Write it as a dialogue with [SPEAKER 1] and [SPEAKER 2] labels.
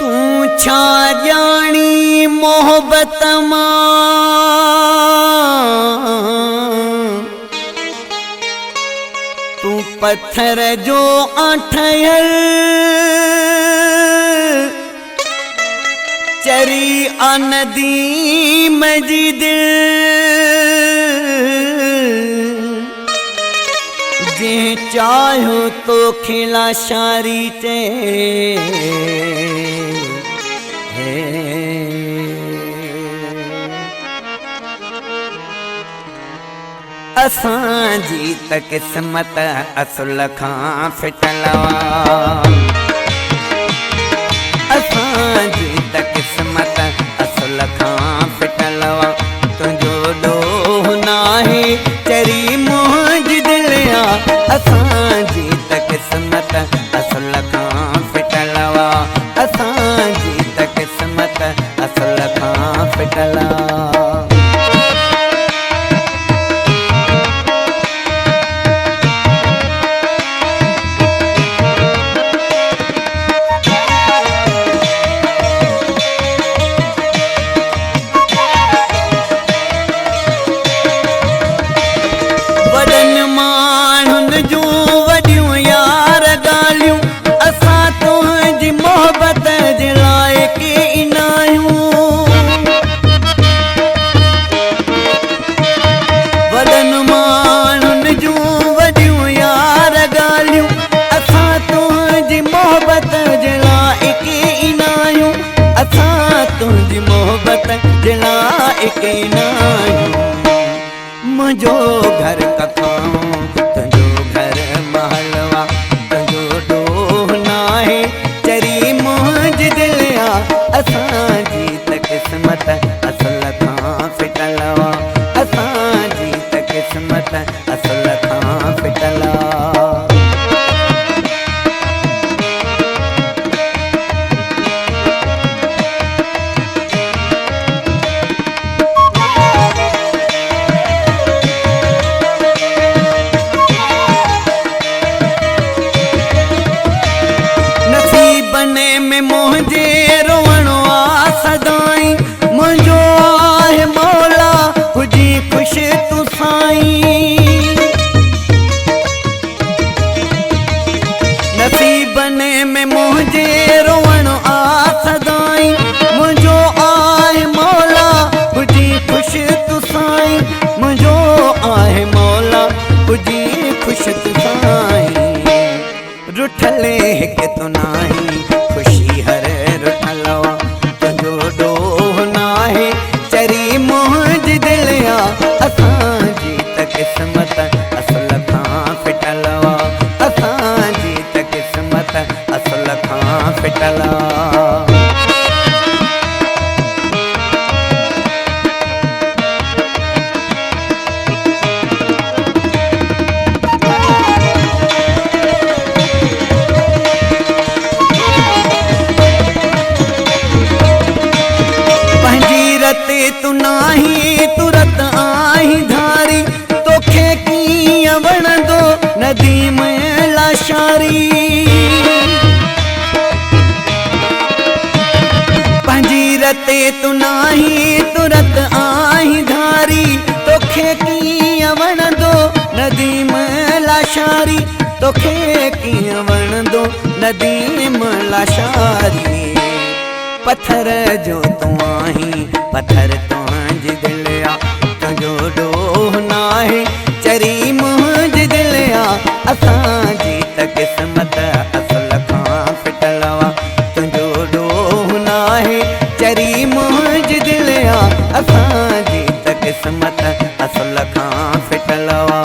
[SPEAKER 1] तू छा जानी मोहब्बत तू पत्थर जो आठयल चरी आ नदी मजिद जे चाहो तो खिला शारी ते असां जी त किस्मत असुल खां फिटलवा असां जी त किस्मत असुल खां फिटलवा तुंहिंजो ॾोह नाहे चरी मुंहिंजी दिलिया असां जी त किस्मत असुल खां फिटलवा असां जी त किस्मत असुल खां फिटलवा मुझो घर कथाऊं तुझो घर महलवा तुझो डोह नाहे चरी मुंहिंजी दिलिया असां जी त किस्मत असुल खां फिटलवा असां जी त किस्मत असुल खां फिटलवा नसीबने में मुझे रोवणो आ सदाई मुझो आहे मौला हुजी खुश तू साईं मुझो आहे मौला हुजी खुश तू साईं रुठले हिक तू नाही खुशी हर रुठलवा तुंहिंजो ॾोह नाहे चरी मुंहिंजी दिलिया असां जी त किस्मत असुल खां फिटलवा असां जी त किस्मत असुल खां फिटलवा तू नाही तुरत आही धारी तोखे कीअं वणंदो नदी में लाशारी पंहिंजी रते तू नाही तुरत आही धारी तोखे कीअं वणंदो नदी में लाशारी तोखे कीअं वणंदो नदी में लाशारी पत्थर जो तू आहीं पत्थर तुंहिंजी दिलिया तुंहिंजो ॾोह नाहे चरी मुंहिंजी दिलिया असां जी त किस्मत असुल खां फिटलवा तुंहिंजो ॾोह नाहे चरी मुंहिंजी दिलिया असां जी त किस्मत असुल खां फिटलवा